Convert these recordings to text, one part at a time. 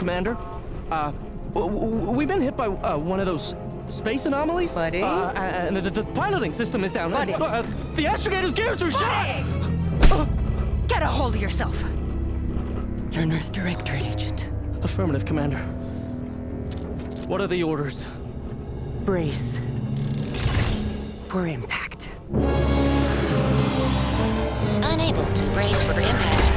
Commander. We've been hit by one of those space anomalies. Buddy? And the piloting system is down. Buddy? The astrogator's gears are shot! Get a hold of yourself! You're an Earth Directorate agent. Affirmative, Commander. What are the orders? Brace for impact. Unable to brace for impact.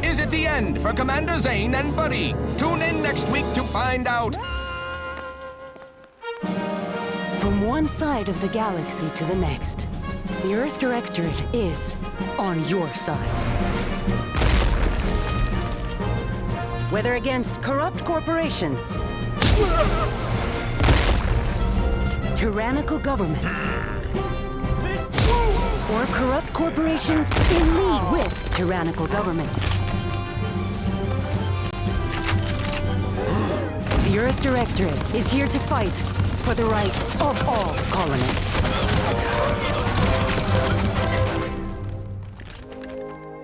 Is it the end for Commander Zane and Buddy? Tune in next week to find out. From one side of the galaxy to the next, the Earth Directorate is on your side. Whether against corrupt corporations, tyrannical governments, or corrupt corporations in league with tyrannical governments. The Earth Directorate is here to fight for the rights of all colonists.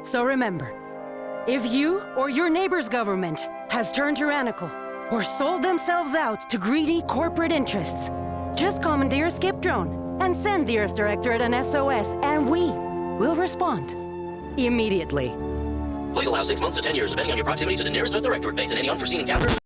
So remember, if you or your neighbor's government has turned tyrannical or sold themselves out to greedy corporate interests, just commandeer a skip drone and send the Earth Directorate an SOS, and we will respond immediately. Please allow 6 months to 10 years, depending on your proximity to the nearest Earth Directorate base and any unforeseen encounters.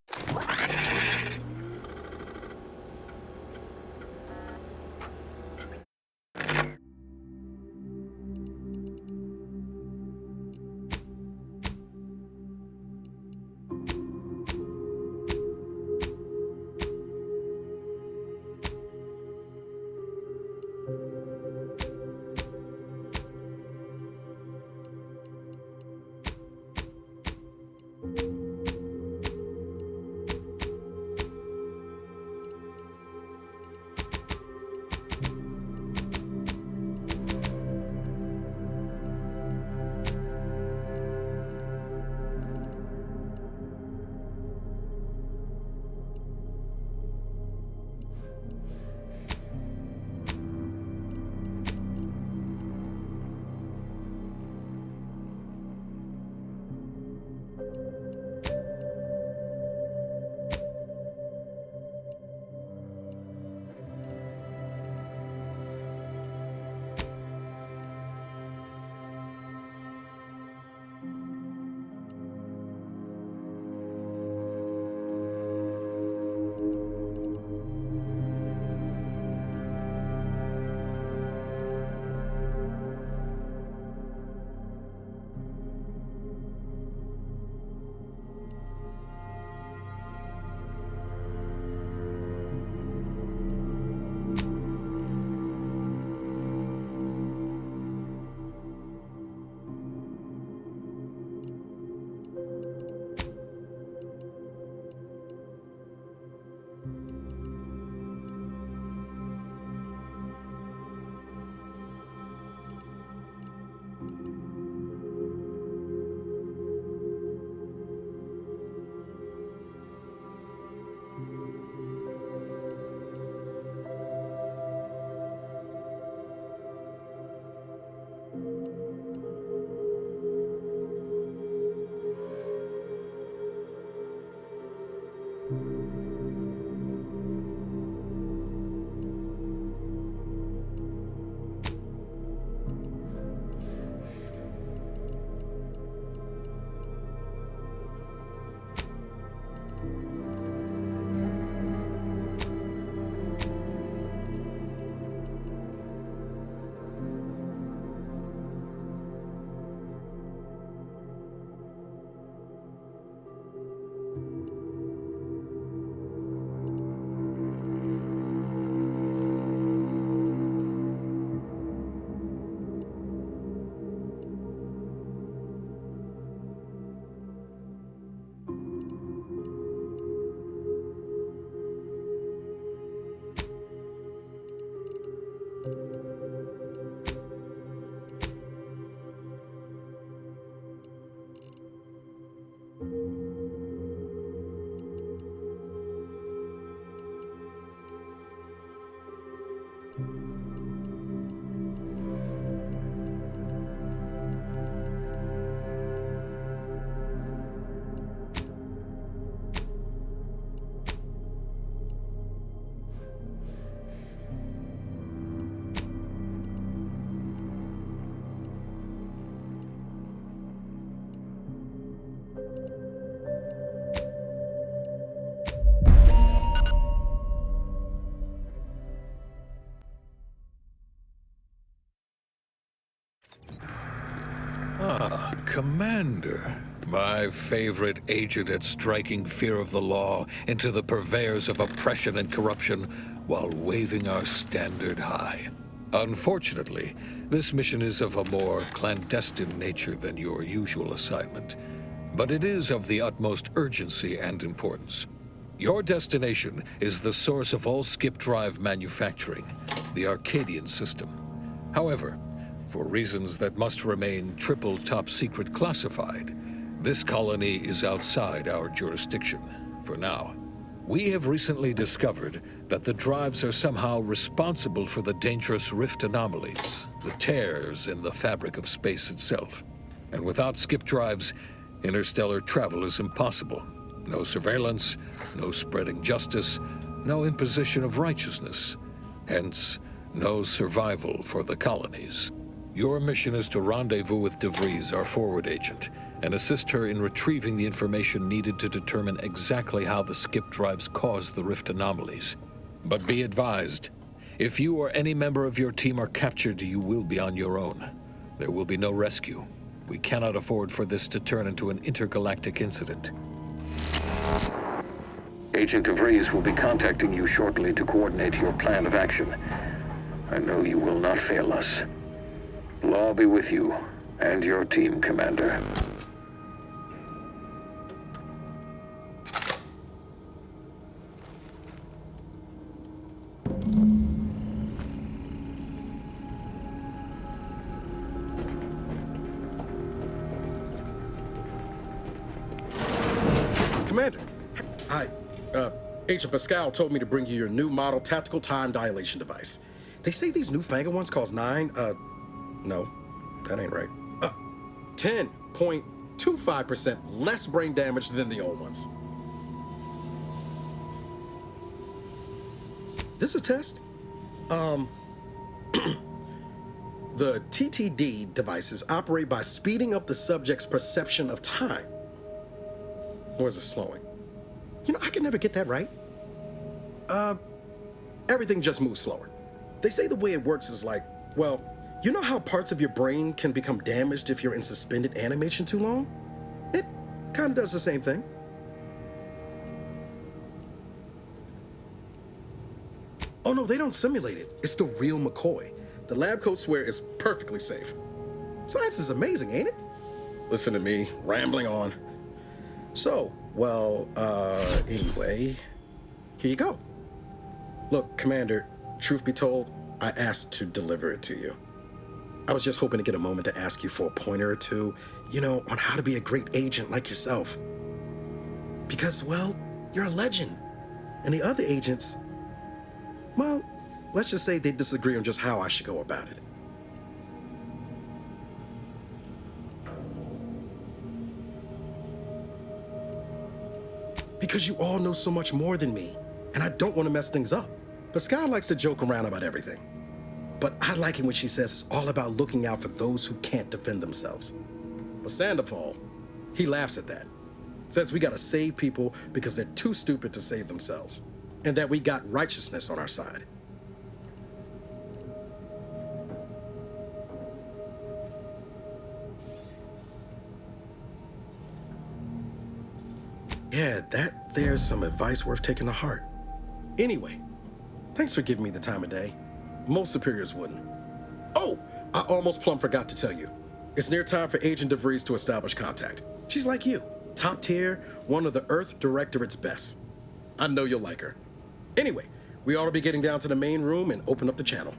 Commander. My favorite agent at striking fear of the law into the purveyors of oppression and corruption while waving our standard high. Unfortunately, this mission is of a more clandestine nature than your usual assignment, but it is of the utmost urgency and importance. Your destination is the source of all skip drive manufacturing, the Arcadian system. However, for reasons that must remain triple top secret classified, this colony is outside our jurisdiction, for now. We have recently discovered that the drives are somehow responsible for the dangerous rift anomalies, the tears in the fabric of space itself. And without skip drives, interstellar travel is impossible. No surveillance, no spreading justice, no imposition of righteousness. Hence, no survival for the colonies. Your mission is to rendezvous with DeVries, our forward agent, and assist her in retrieving the information needed to determine exactly how the skip drives caused the rift anomalies. But be advised, if you or any member of your team are captured, you will be on your own. There will be no rescue. We cannot afford for this to turn into an intergalactic incident. Agent DeVries will be contacting you shortly to coordinate your plan of action. I know you will not fail us. Law be with you and your team, Commander. Commander, hi. Agent Pascal told me to bring you your new model tactical time dilation device. They say these newfangled ones cost no, that ain't right. 10.25% less brain damage than the old ones. This a test? The TTD devices operate by speeding up the subject's perception of time. Or is it slowing? You know, I can never get that right. Everything just moves slower. They say the way it works is like, well, you know how parts of your brain can become damaged if you're in suspended animation too long? It kind of does the same thing. Oh no, they don't simulate it. It's the real McCoy. The lab coats swear it's perfectly safe. Science is amazing, ain't it? Listen to me, rambling on. So, well, anyway, here you go. Look, Commander, truth be told, I asked to deliver it to you. I was just hoping to get a moment to ask you for a pointer or two, you know, on how to be a great agent like yourself. Because, well, you're a legend. And the other agents, well, let's just say they disagree on just how I should go about it. Because you all know so much more than me, and I don't want to mess things up. Pascal likes to joke around about everything. But I like it when she says it's all about looking out for those who can't defend themselves. But Sandoval, he laughs at that. Says we gotta save people because they're too stupid to save themselves. And that we got righteousness on our side. Yeah, there's some advice worth taking to heart. Anyway, thanks for giving me the time of day. Most superiors wouldn't. Oh, I almost plumb forgot to tell you. It's near time for Agent DeVries to establish contact. She's like you, top tier, one of the Earth Directorate's best. I know you'll like her. Anyway, we ought to be getting down to the main room and open up the channel.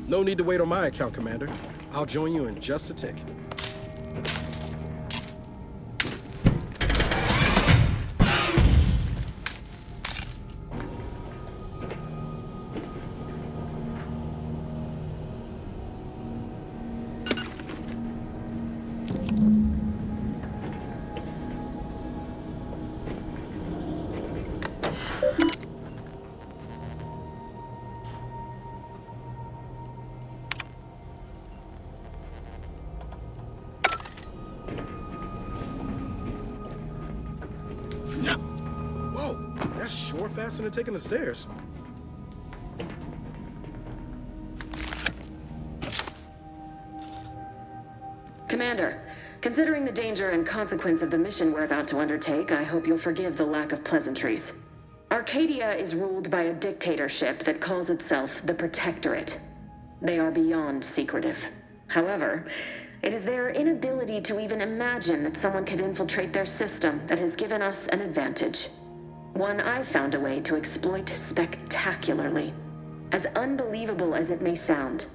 No need to wait on my account, Commander. I'll join you in just a tick. Whoa, that's sure faster than taking the stairs. Commander, considering the danger and consequence of the mission we're about to undertake, I hope you'll forgive the lack of pleasantries. Arcadia is ruled by a dictatorship that calls itself the Protectorate. They are beyond secretive. However, it is their inability to even imagine that someone could infiltrate their system that has given us an advantage. One I've found a way to exploit spectacularly. As unbelievable as it may sound,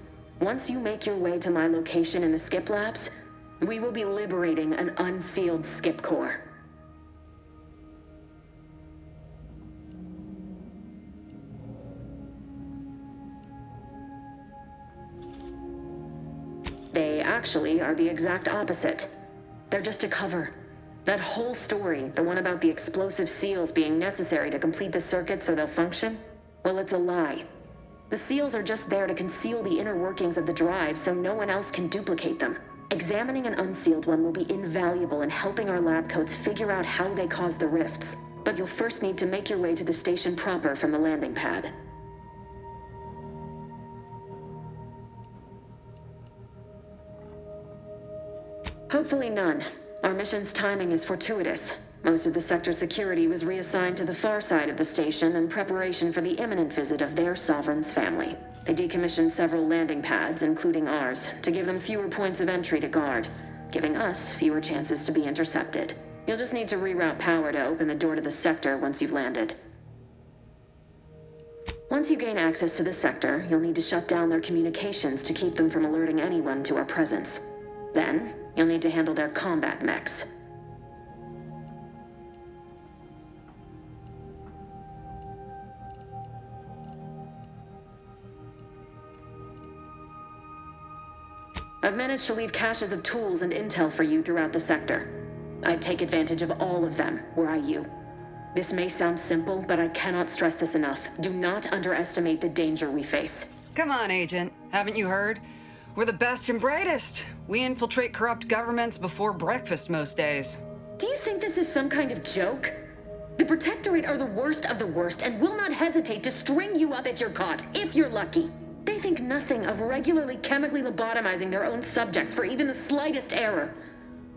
once you make your way to my location in the Skip Labs, we will be liberating an unsealed Skip core. They actually are the exact opposite. They're just a cover. That whole story, the one about the explosive seals being necessary to complete the circuit so they'll function, well, it's a lie. The seals are just there to conceal the inner workings of the drive so no one else can duplicate them. Examining an unsealed one will be invaluable in helping our lab coats figure out how they cause the rifts. But you'll first need to make your way to the station proper from the landing pad. Hopefully none. Our mission's timing is fortuitous. Most of the sector's security was reassigned to the far side of the station in preparation for the imminent visit of their sovereign's family. They decommissioned several landing pads, including ours, to give them fewer points of entry to guard, giving us fewer chances to be intercepted. You'll just need to reroute power to open the door to the sector once you've landed. Once you gain access to the sector, you'll need to shut down their communications to keep them from alerting anyone to our presence. Then, you'll need to handle their combat mechs. I've managed to leave caches of tools and intel for you throughout the sector. I'd take advantage of all of them, were I you. This may sound simple, but I cannot stress this enough. Do not underestimate the danger we face. Come on, Agent. Haven't you heard? We're the best and brightest. We infiltrate corrupt governments before breakfast most days. Do you think this is some kind of joke? The Protectorate are the worst of the worst and will not hesitate to string you up if you're caught, if you're lucky. They think nothing of regularly chemically lobotomizing their own subjects for even the slightest error.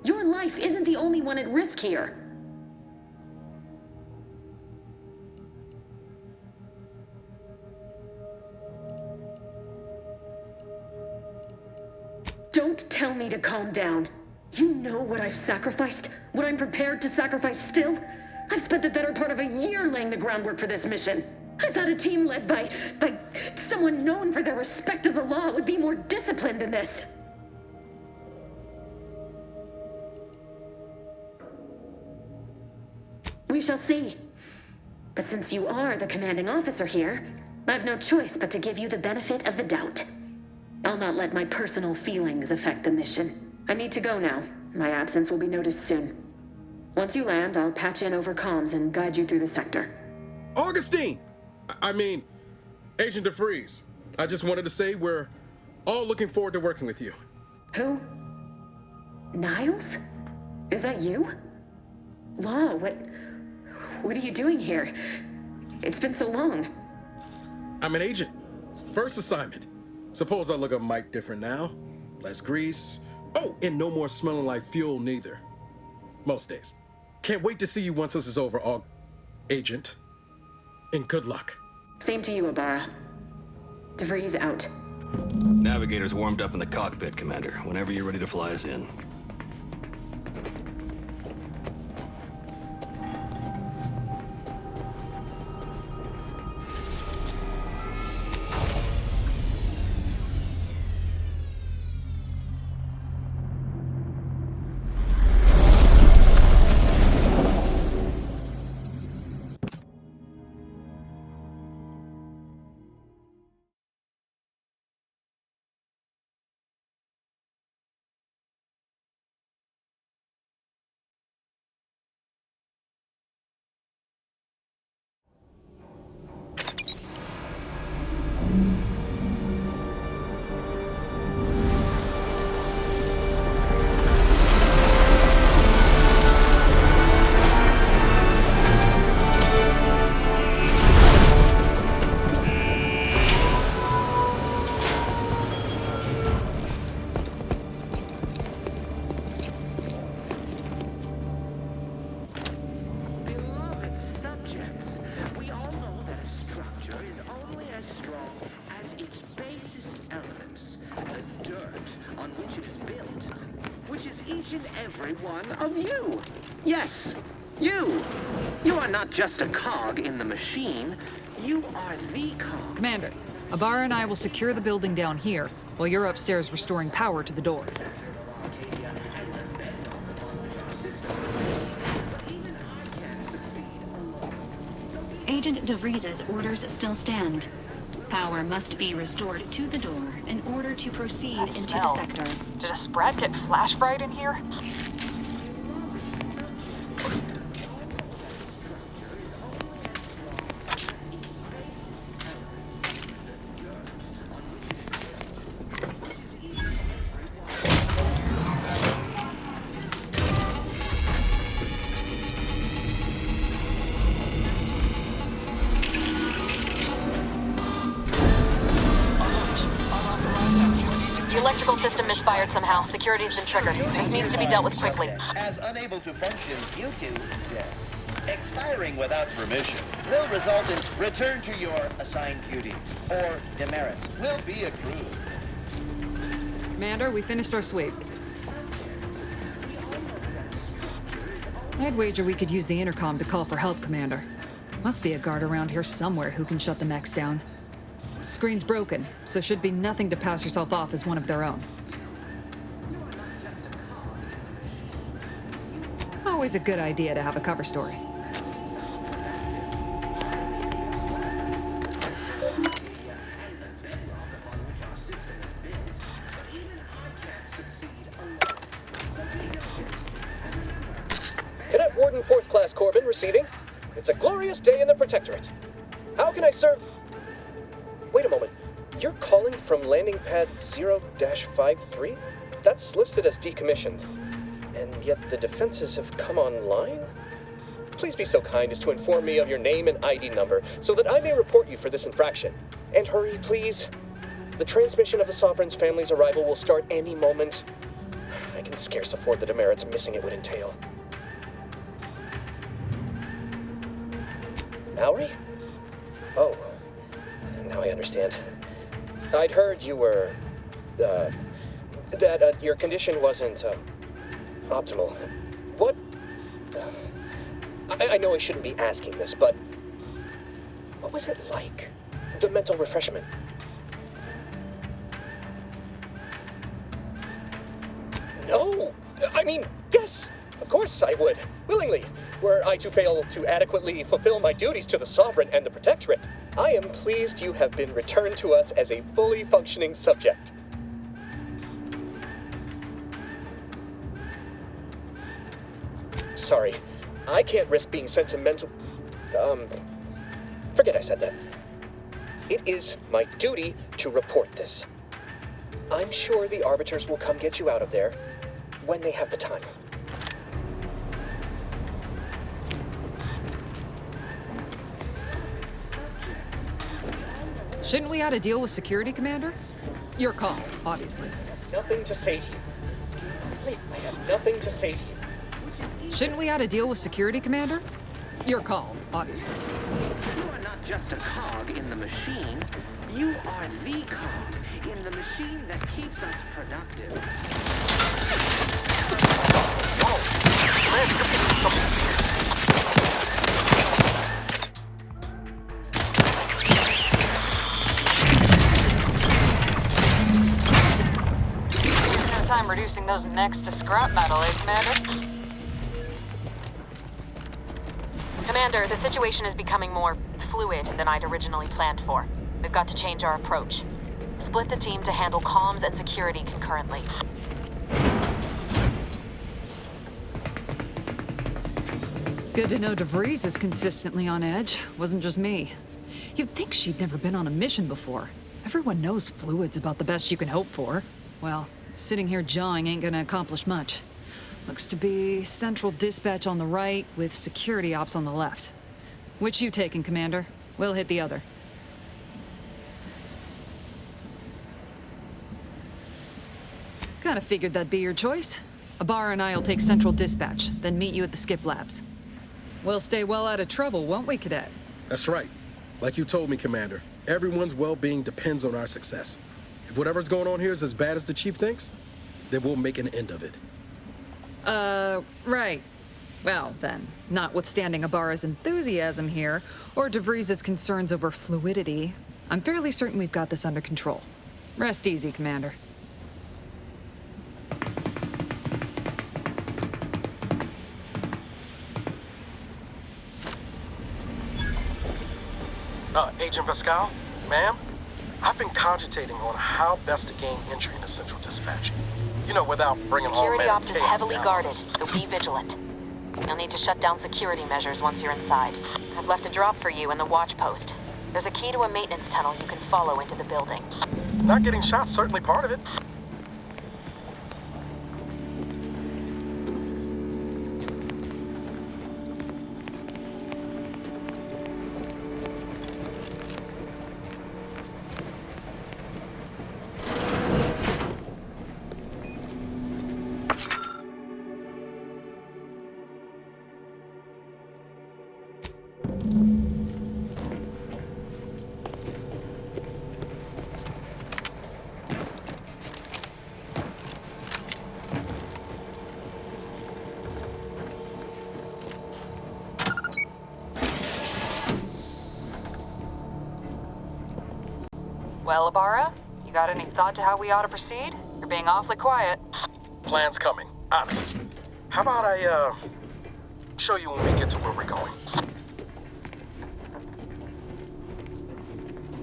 Your life isn't the only one at risk here. Don't tell me to calm down. You know what I've sacrificed? What I'm prepared to sacrifice still? I've spent the better part of a year laying the groundwork for this mission. I thought a team led by someone known for their respect of the law would be more disciplined than this. We shall see. But since you are the commanding officer here, I've no choice but to give you the benefit of the doubt. I'll not let my personal feelings affect the mission. I need to go now. My absence will be noticed soon. Once you land, I'll patch in over comms and guide you through the sector. Augustine! I mean, Agent DeFreeze. I just wanted to say we're all looking forward to working with you. Who? Niles? Is that you? Law, what are you doing here? It's been so long. I'm an agent. First assignment. Suppose I look a mite different now. Less grease. Oh, and no more smelling like fuel neither. Most days. Can't wait to see you once this is over, Agent. And good luck. Same to you, Ibarra. DeVries out. Navigator's warmed up in the cockpit, Commander. Whenever you're ready to fly us in. You! Yes, you! You are not just a cog in the machine. You are the cog. Commander, Ibarra and I will secure the building down here, while you're upstairs restoring power to the door. Agent DeVries's orders still stand. Power must be restored to the door in order to proceed into the sector. Did a spread get flash fried in here? The electrical system misfired somehow. Security's been triggered. This needs to be dealt with quickly. As unable to function due to death, expiring without permission will result in return to your assigned duty, or demerits will be accrued. Commander, we finished our sweep. I'd wager we could use the intercom to call for help, Commander. Must be a guard around here somewhere who can shut the mechs down. Screen's broken, so should be nothing to pass yourself off as one of their own. Always a good idea to have a cover story. Cadet Warden 4th Class Corbin receiving. It's a glorious day in the Protectorate. How can I serve? Wait a moment. You're calling from landing pad 0-53? That's listed as decommissioned. And yet the defenses have come online? Please be so kind as to inform me of your name and ID number so that I may report you for this infraction. And hurry, please. The transmission of the Sovereign's family's arrival will start any moment. I can scarce afford the demerits missing it would entail. Maori? Oh. Now I understand. I'd heard you were, that your condition wasn't, optimal. What? I know I shouldn't be asking this, but what was it like? The mental refreshment? No! I mean, yes! Of course I would. Willingly. Were I to fail to adequately fulfill my duties to the Sovereign and the Protectorate, I am pleased you have been returned to us as a fully functioning subject. Sorry, I can't risk being sentimental. Forget I said that. It is my duty to report this. I'm sure the Arbiters will come get you out of there when they have the time. Shouldn't we add a deal with security, Commander? Your call, obviously. Nothing to say to you. I have nothing to say to you. Shouldn't we add a deal with security, Commander? Your call, obviously. You are not just a cog in the machine. You are the cog in the machine that keeps us productive. Time reducing those mechs to scrap metal, eh, Commander? Commander, the situation is becoming more fluid than I'd originally planned for. We've got to change our approach. Split the team to handle comms and security concurrently. Good to know DeVries is consistently on edge. Wasn't just me. You'd think she'd never been on a mission before. Everyone knows fluid's about the best you can hope for. Well, sitting here jawing ain't gonna accomplish much. Looks to be central dispatch on the right with security ops on the left. Which you taking, Commander? We'll hit the other. Kinda figured that'd be your choice. Ibarra and I'll take central dispatch, then meet you at the skip labs. We'll stay well out of trouble, won't we, Cadet? That's right. Like you told me, Commander, everyone's well-being depends on our success. If whatever's going on here is as bad as the Chief thinks, then we'll make an end of it. Right. Well, then, notwithstanding Ibarra's enthusiasm here, or DeVries' concerns over fluidity, I'm fairly certain we've got this under control. Rest easy, Commander. Agent Pascal? Ma'am? I've been cogitating on how best to gain entry into Central Dispatch. You know, without bringing all Security ops is chaos heavily down. guarded, so be vigilant. You'll need to shut down security measures once you're inside. I've left a drop for you in the watch post. There's a key to a maintenance tunnel you can follow into the building. Not getting shot's certainly part of it. Well, Ibarra, you got any thought to how we ought to proceed? You're being awfully quiet. Plan's coming. Honest. How about I, show you when we get to where we're going?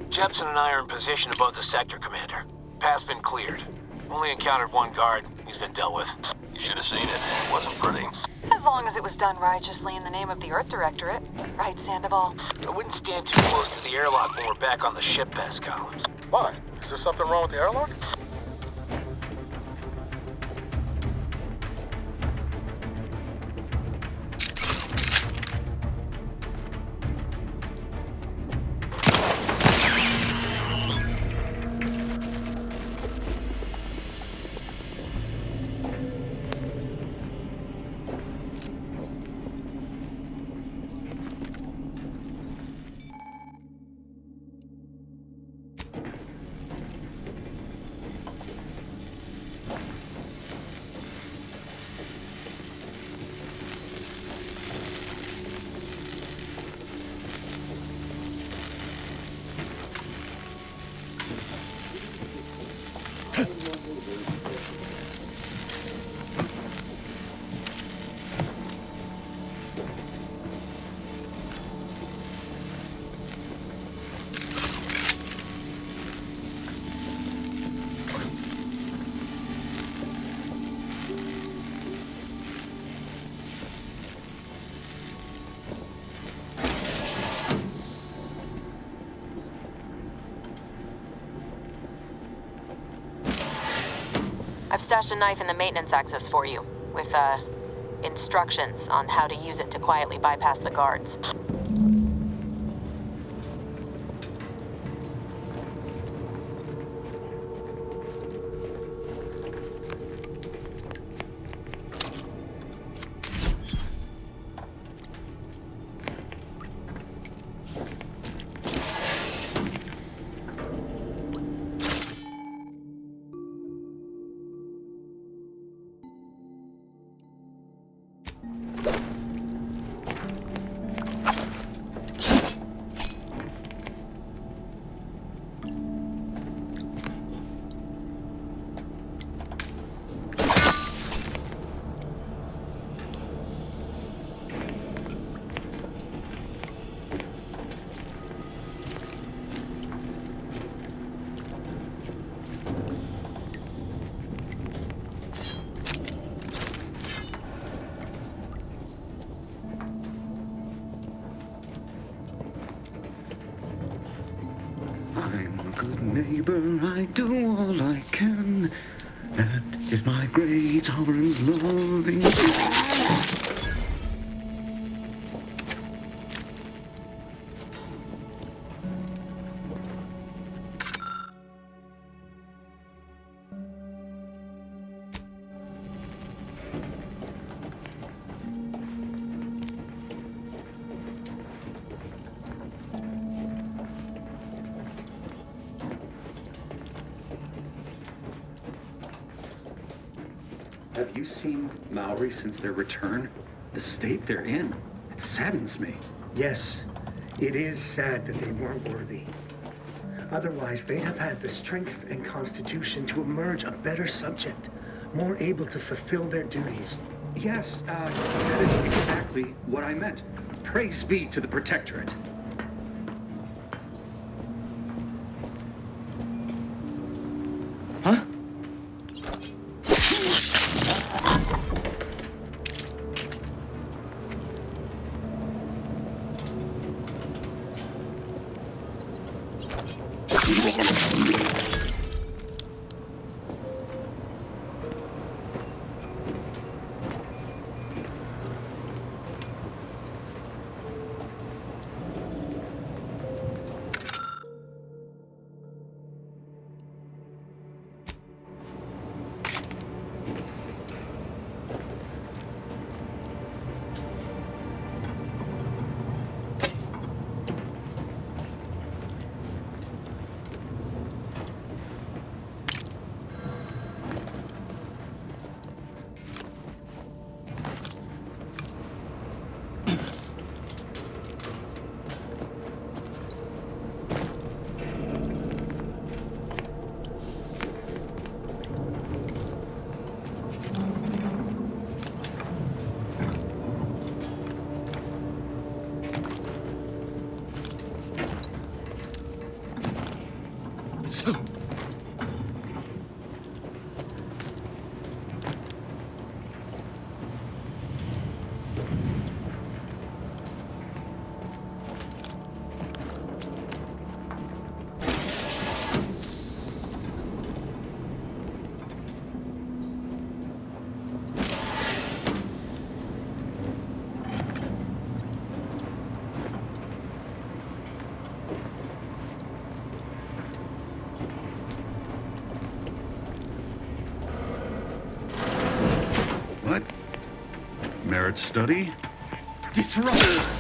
Jepson and I are in position above the sector, Commander. Path's been cleared. Only encountered one guard. He's been dealt with. You should have seen it. It wasn't pretty. As long as it was done righteously in the name of the Earth Directorate. Right, Sandoval? I wouldn't stand too close to the airlock when we're back on the ship, Pascal. Why? Is there something wrong with the airlock? I've stashed a knife in the maintenance access for you, with, instructions on how to use it to quietly bypass the guards. I'm a good neighbor, I do all I can. That is my great sovereign's loving. Have you seen Maori since their return? The state they're in, it saddens me. Yes, it is sad that they weren't worthy. Otherwise, they'd have had the strength and constitution to emerge a better subject, more able to fulfill their duties. Yes, that is exactly what I meant. Praise be to the Protectorate. Huh? What? Merit study? Disrupt!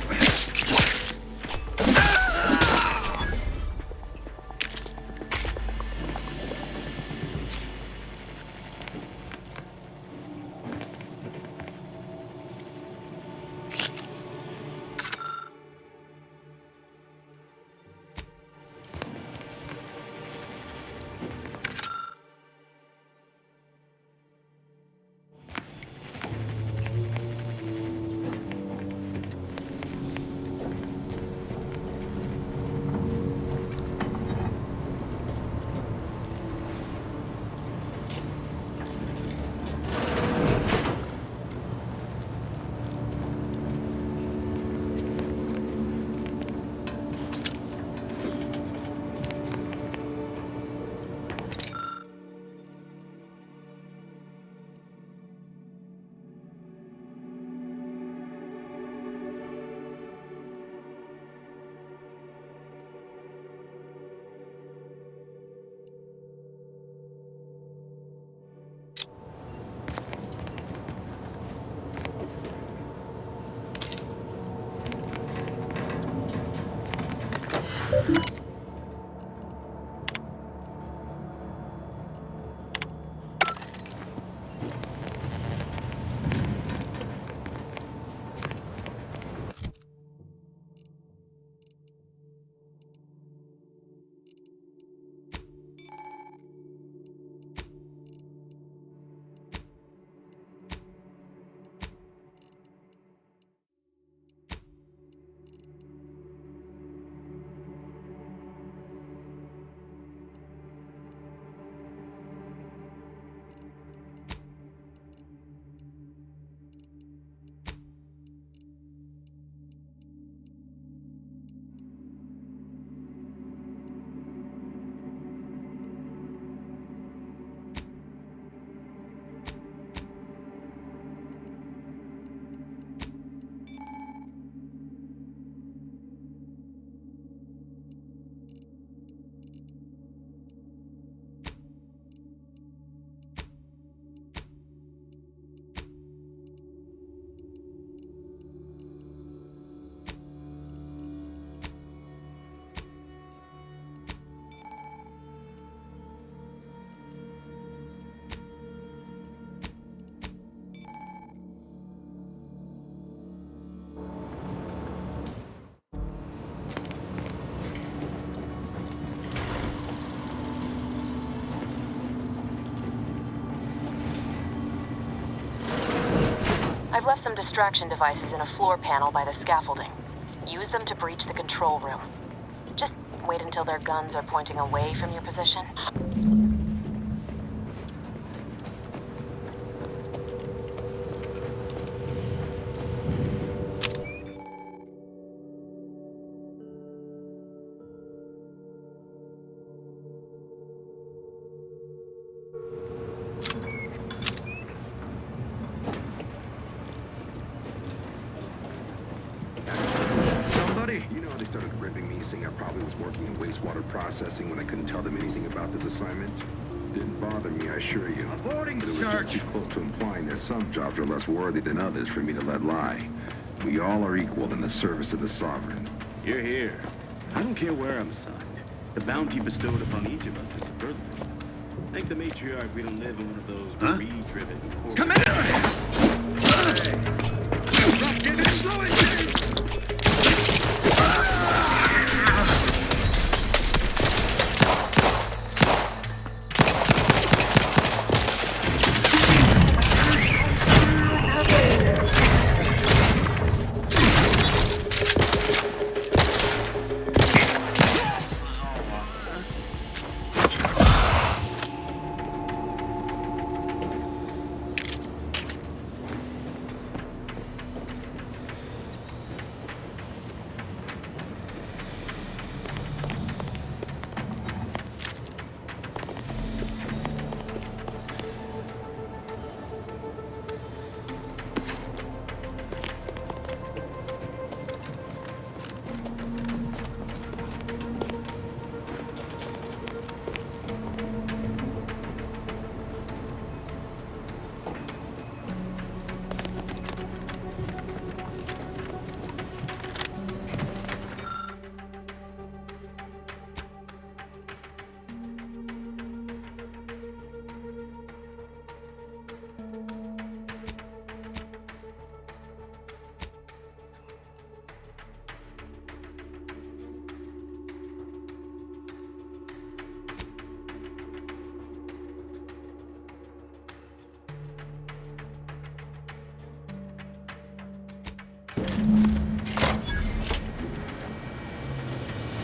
left some distraction devices in a floor panel by the scaffolding. Use them to breach the control room. Just wait until their guns are pointing away from your position. You know how they started ripping me, saying I probably was working in wastewater processing when I couldn't tell them anything about this assignment? Didn't bother me, I assure you. Aborting But it was search! just too close to implying that some jobs are less worthy than others for me to let lie. We all are equal in the service of the Sovereign. You're here. I don't care where I'm assigned. The bounty bestowed upon each of us is superlative. Thank the matriarch we don't live in one of those greed-driven corporate... Commander!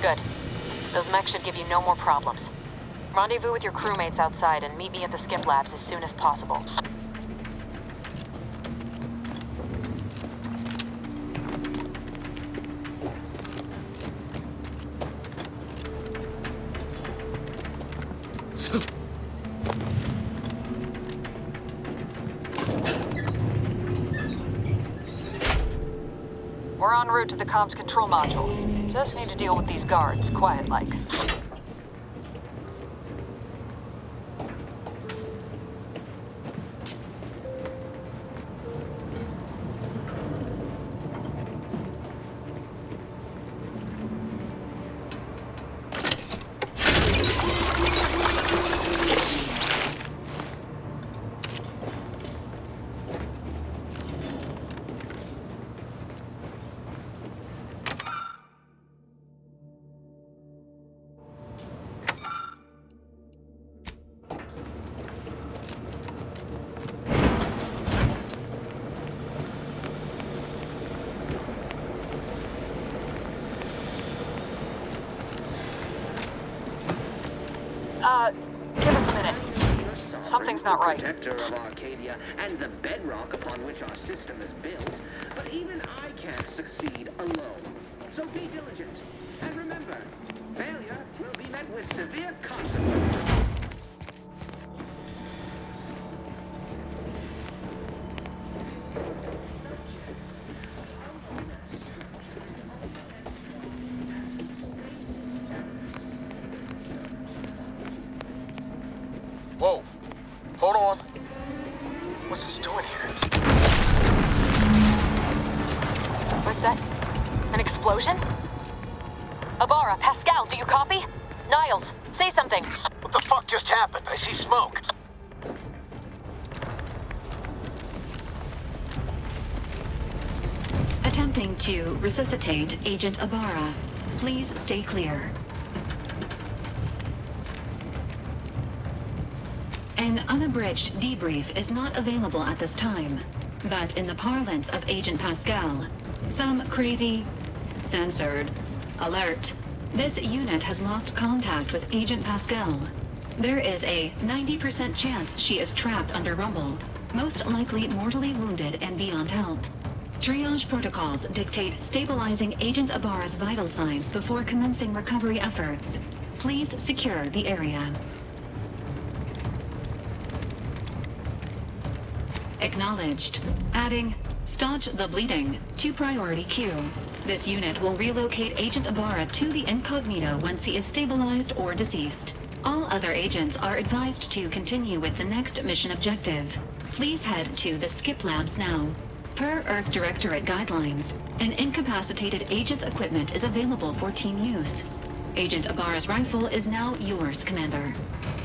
Good. Those mechs should give you no more problems. Rendezvous with your crewmates outside and meet me at the skip labs as soon as possible. We're en route to the comms control module. Just need to deal with these guards, quiet-like. Give us a minute. Something's not right. Protector of Arcadia and the bedrock upon which our system is built. But even I can't succeed alone. So be diligent. And remember, failure will be met with severe consequences. Whoa. Hold on. What's this doing here? What's that? An explosion? Abara, Pascal, do you copy? Niles, say something. What the fuck just happened? I see smoke. Attempting to resuscitate Agent Abara. Please stay clear. An unabridged debrief is not available at this time. But in the parlance of Agent Pascal, some crazy, censored, alert. This unit has lost contact with Agent Pascal. There is a 90% chance she is trapped under rubble, most likely mortally wounded and beyond help. Triage protocols dictate stabilizing Agent Ibarra's vital signs before commencing recovery efforts. Please secure the area. Acknowledged. Adding, staunch the bleeding to priority queue. This unit will relocate Agent Ibarra to the incognito once he is stabilized or deceased. All other agents are advised to continue with the next mission objective. Please head to the Skip Labs now. Per Earth Directorate guidelines, an incapacitated agent's equipment is available for team use. Agent Ibarra's rifle is now yours, Commander.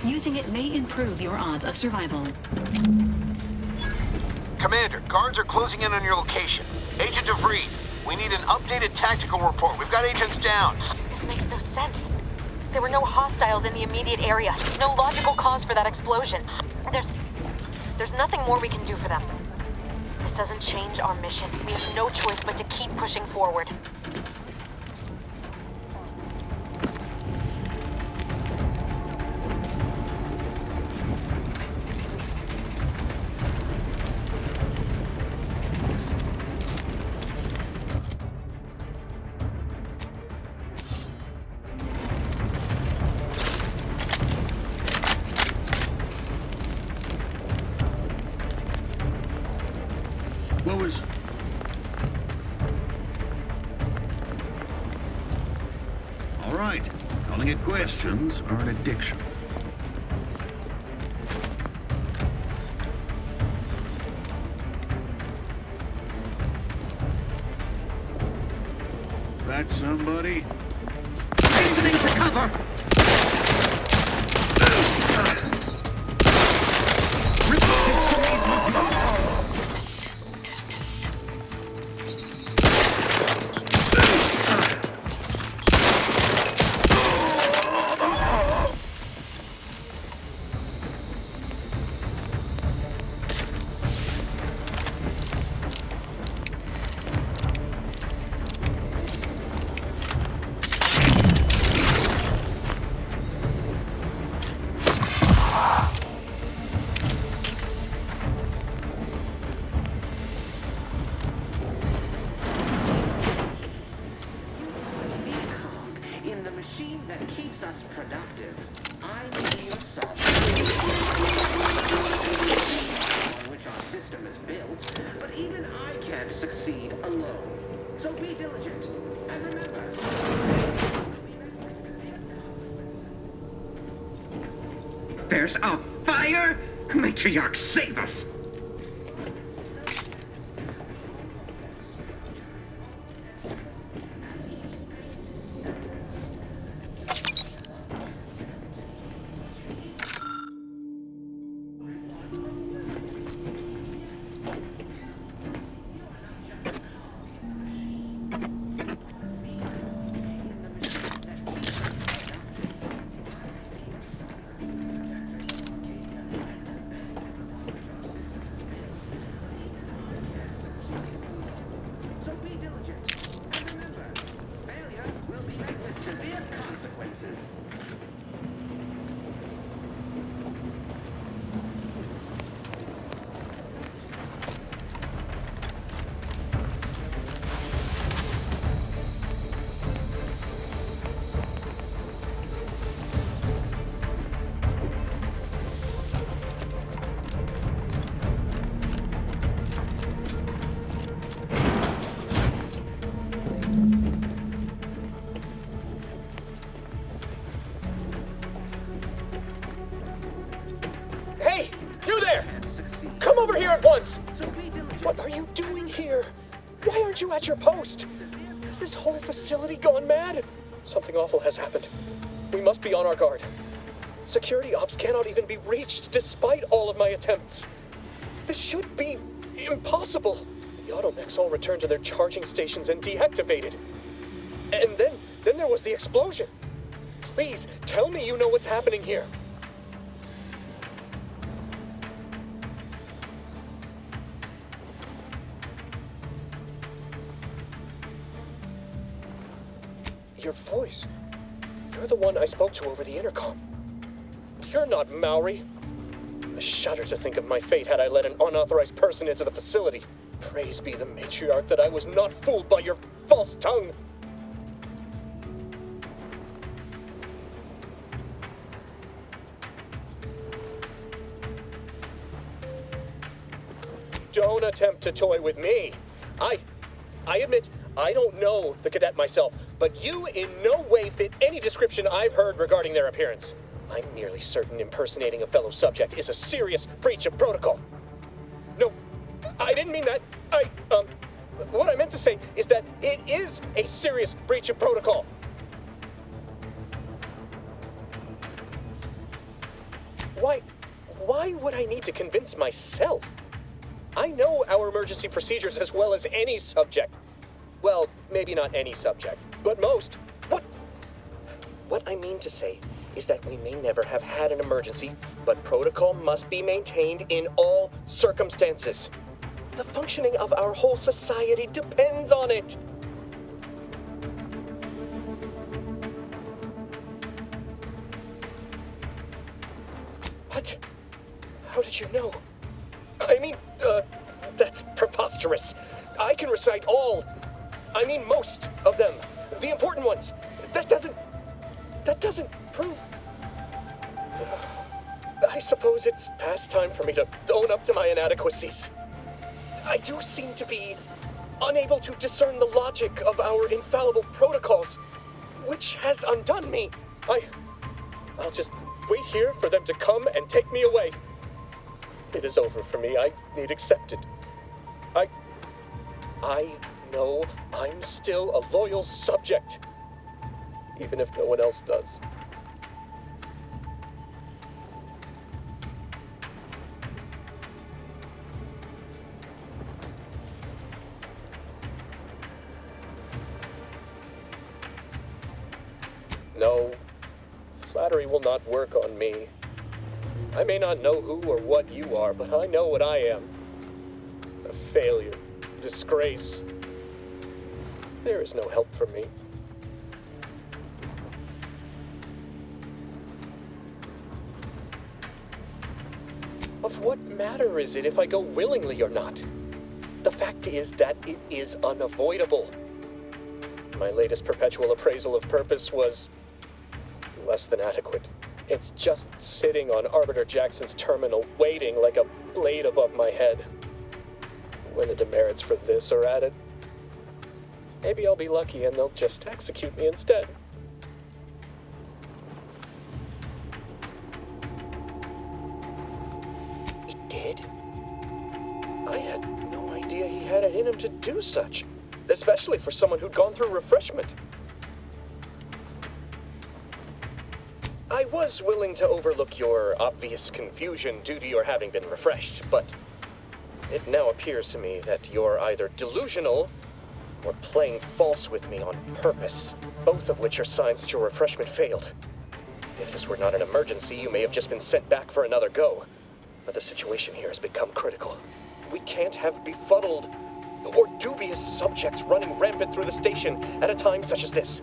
Using it may improve your odds of survival. Commander, guards are closing in on your location. Agent DeVries, we need an updated tactical report. We've got agents down. This makes no sense. There were no hostiles in the immediate area. No logical cause for that explosion. There's nothing more we can do for them. This doesn't change our mission. We have no choice but to keep pushing forward. What was... All right, calling it quits. Questions are an addiction. That somebody? Hastening to cover! That keeps us productive. I mean your software on which our system is built, but even I can't succeed alone. So be diligent, and remember... There's a fire? Matriarch, save us! What are you doing here? Why aren't you at your post? Has this whole facility gone mad? Something awful has happened. We must be on our guard. Security ops cannot even be reached despite all of my attempts. This should be impossible. The automechs all returned to their charging stations and deactivated. And then there was the explosion. Please, tell me you know what's happening here. Your voice. You're the one I spoke to over the intercom. You're not Maori. I shudder to think of my fate had I let an unauthorized person into the facility. Praise be the matriarch that I was not fooled by your false tongue. Don't attempt to toy with me. I admit, I don't know the cadet myself, but you in no way fit any description I've heard regarding their appearance. I'm nearly certain impersonating a fellow subject is a serious breach of protocol. No, I didn't mean that. What I meant to say is that it is a serious breach of protocol. Why would I need to convince myself? I know our emergency procedures as well as any subject. Well, maybe not any subject, but most. What I mean to say is that we may never have had an emergency, but protocol must be maintained in all circumstances. The functioning of our whole society depends on it. What? How did you know? I mean, that's preposterous. I can recite most of them. The important ones. That doesn't prove... I suppose it's past time for me to own up to my inadequacies. I do seem to be unable to discern the logic of our infallible protocols, which has undone me. I'll just wait here for them to come and take me away. It is over for me. I need accepted. I know I'm still a loyal subject, even if no one else does. No, flattery will not work on me. I may not know who or what you are, but I know what I am. A failure, disgrace. There is no help for me. Of what matter is it if I go willingly or not? The fact is that it is unavoidable. My latest perpetual appraisal of purpose was less than adequate. It's just sitting on Arbiter Jackson's terminal, waiting like a blade above my head. When the demerits for this are added, maybe I'll be lucky and they'll just execute me instead. He did? I had no idea he had it in him to do such, especially for someone who'd gone through refreshment. I was willing to overlook your obvious confusion due to your having been refreshed, but it now appears to me that you're either delusional or playing false with me on purpose, both of which are signs that your refreshment failed. If this were not an emergency, you may have just been sent back for another go, but the situation here has become critical. We can't have befuddled or dubious subjects running rampant through the station at a time such as this.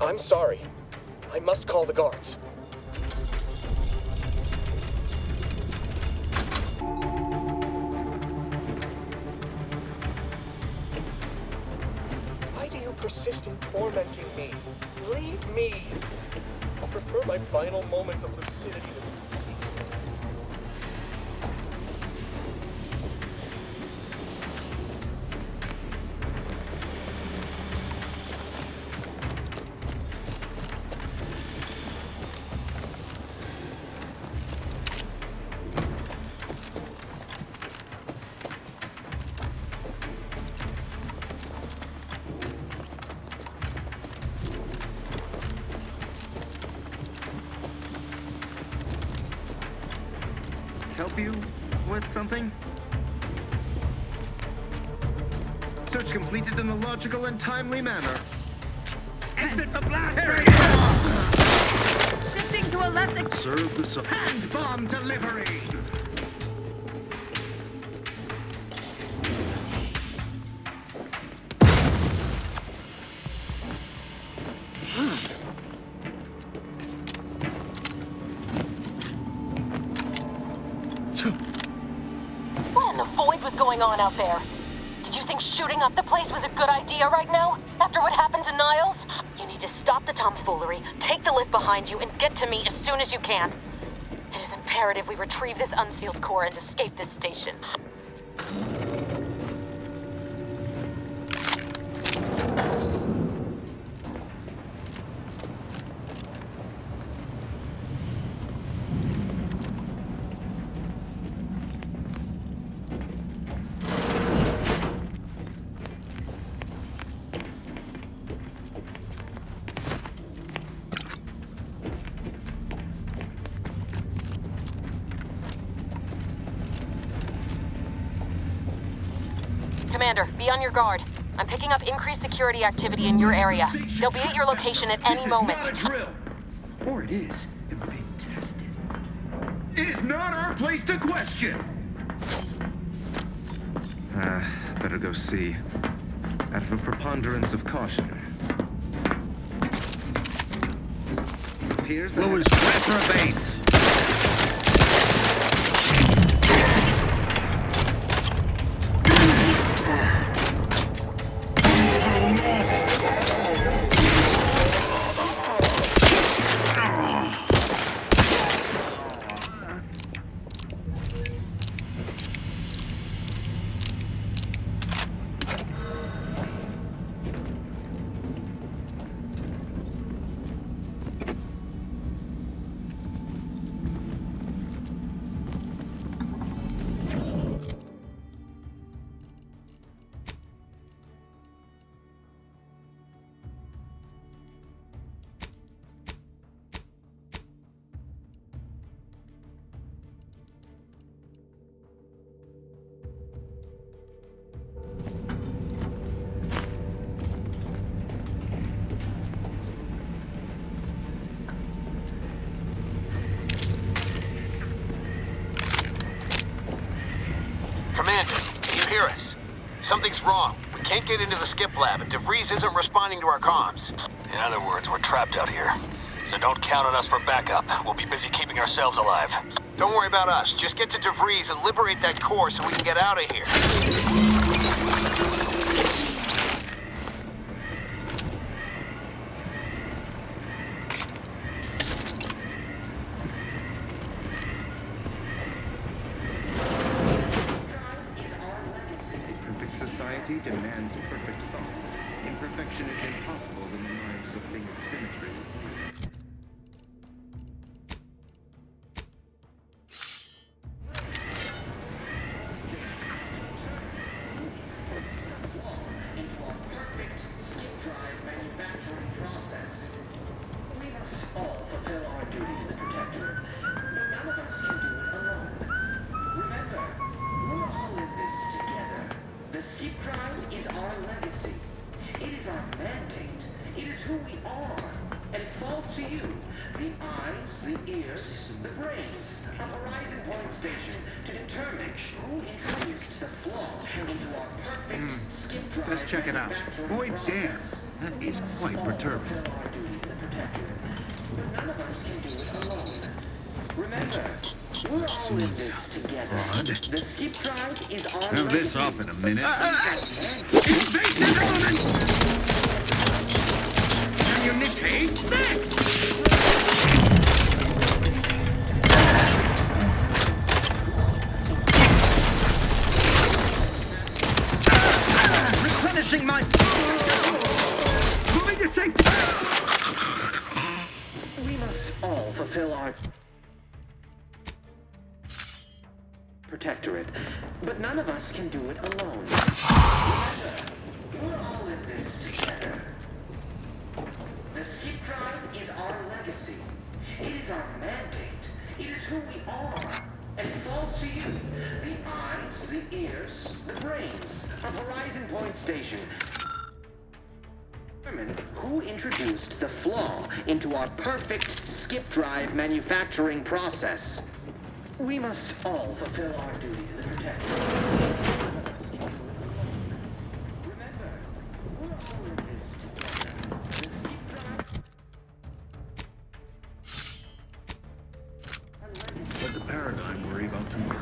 I'm sorry. I must call the guards. Why do you persist in tormenting me? Leave me. I prefer my final moments of lucidity to... Help you with something? Search completed in a logical and timely manner. Exit the blast area! Shifting to a less... Serve the sub... Hand bomb delivery! going on out there? Did you think shooting up the place was a good idea right now? After what happened to Niles? You need to stop the tomfoolery, take the lift behind you, and get to me as soon as you can. It is imperative we retrieve this unsealed core and escape this station. Commander, be on your guard. I'm picking up increased security activity in your area. They'll be at your location at any moment. This is not a drill! Or it is, and we're being tested. It is not our place to question! Better go see. Out of a preponderance of caution. Appears that Lewis reprobates! Something's wrong. We can't get into the skip lab, and DeVries isn't responding to our comms. In other words, we're trapped out here. So don't count on us for backup. We'll be busy keeping ourselves alive. Don't worry about us. Just get to DeVries and liberate that core so we can get out of here. Society demands perfect thoughts. Imperfection is impossible in the lives of the eccentric. Into a perfect skip drive manufacturing process. We must all fulfill our duty to the Protectorate, but none of us can do it alone. Remember, we're all in this together. The skip drive is our legacy. It is our mandate. It is who we are. And it falls to you. The eyes, the ears, the brains of Horizon Point Station to determine who introduced the flaw into our perfect skip drive. Let's check it out. Boy, damn. That is quite perturbing. But none of us can do it alone. Remember, we're all in this together. The skip drive is our Have this legacy. off in a minute. Invasive elements! Can you mitigate this? Replenishing my... Moving to safety! We must all fulfill our... Protectorate, but none of us can do it alone. Remember, we're all in this together. The skip drive is our legacy. It is our mandate. It is who we are. And it falls to you. The eyes, the ears, the brains of Horizon Point Station. Determine who introduced the flaw into our perfect skip drive manufacturing process. We must all fulfill our duty to the Protectorate. Remember, we're all in this together. The skip drive... Let the paradigm worry about tomorrow.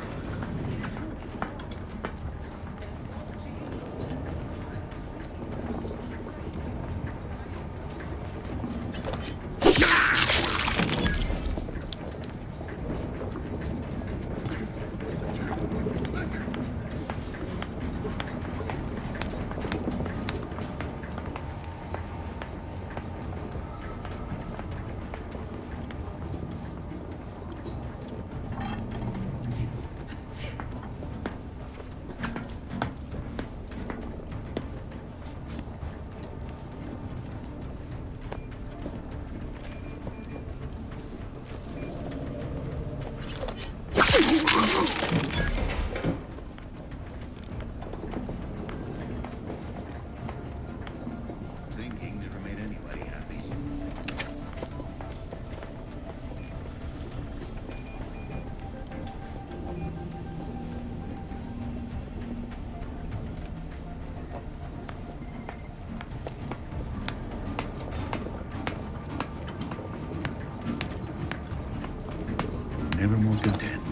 never more content.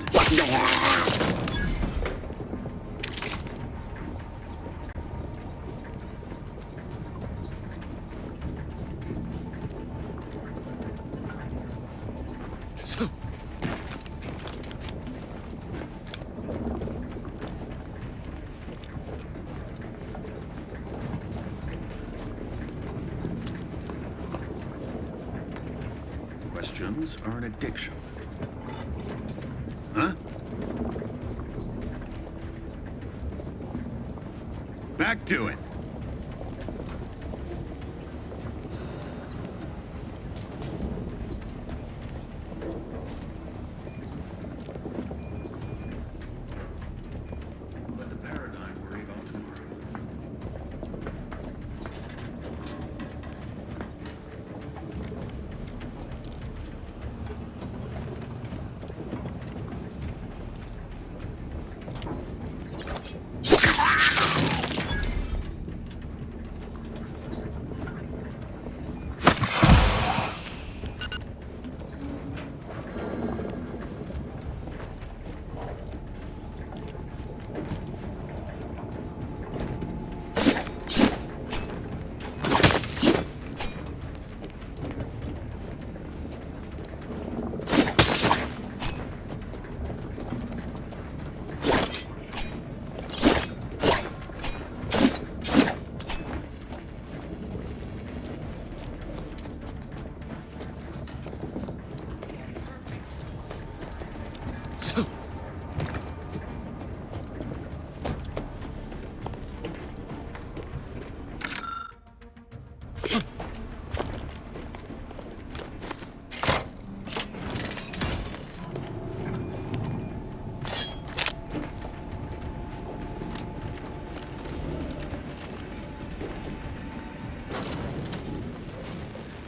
Questions are an addiction. Huh? Back to it. Let the paradigm worry about tomorrow.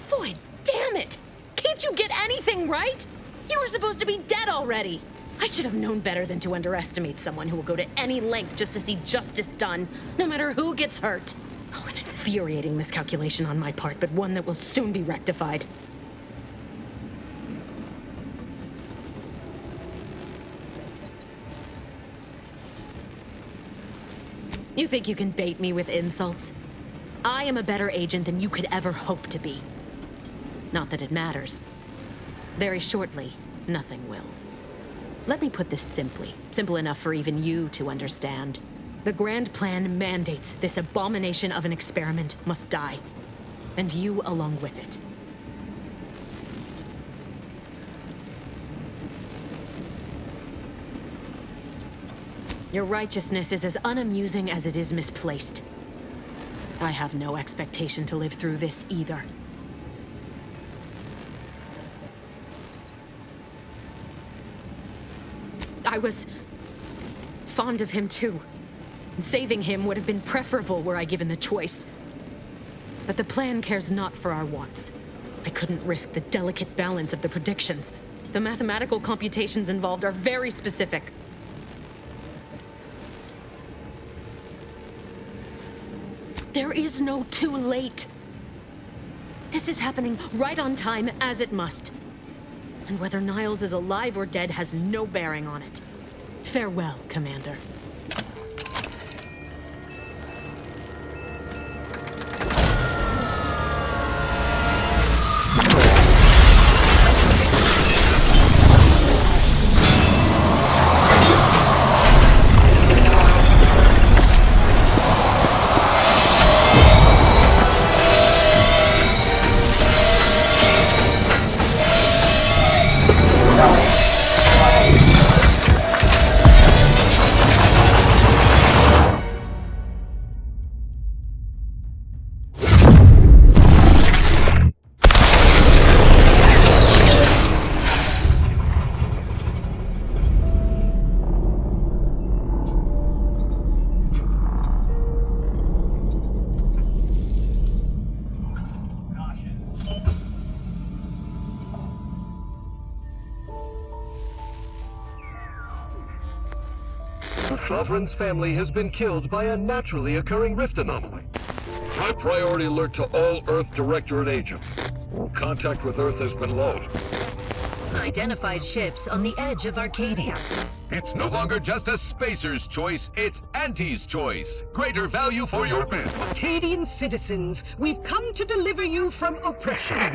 Boy, damn it! Can't you get anything right? You were supposed to be dead already. I should have known better than to underestimate someone who will go to any length just to see justice done, no matter who gets hurt. Oh, an infuriating miscalculation on my part, but one that will soon be rectified. You think you can bait me with insults? I am a better agent than you could ever hope to be. Not that it matters. Very shortly, nothing will. Let me put this simply, simple enough for even you to understand. The grand plan mandates this abomination of an experiment must die, and you along with it. Your righteousness is as unamusing as it is misplaced. I have no expectation to live through this either. I was fond of him too. Saving him would have been preferable were I given the choice. But the plan cares not for our wants. I couldn't risk the delicate balance of the predictions. The mathematical computations involved are very specific. There is no too late. This is happening right on time, as it must. And whether Niles is alive or dead has no bearing on it. Farewell, Commander. Sovereign's family has been killed by a naturally occurring rift anomaly. High priority alert to all Earth Directorate agents. Contact with Earth has been low. Identified ships on the edge of Arcadia. It's no longer just a spacer's choice, it's Auntie's choice. Greater value for your bid. Arcadian citizens, we've come to deliver you from oppression.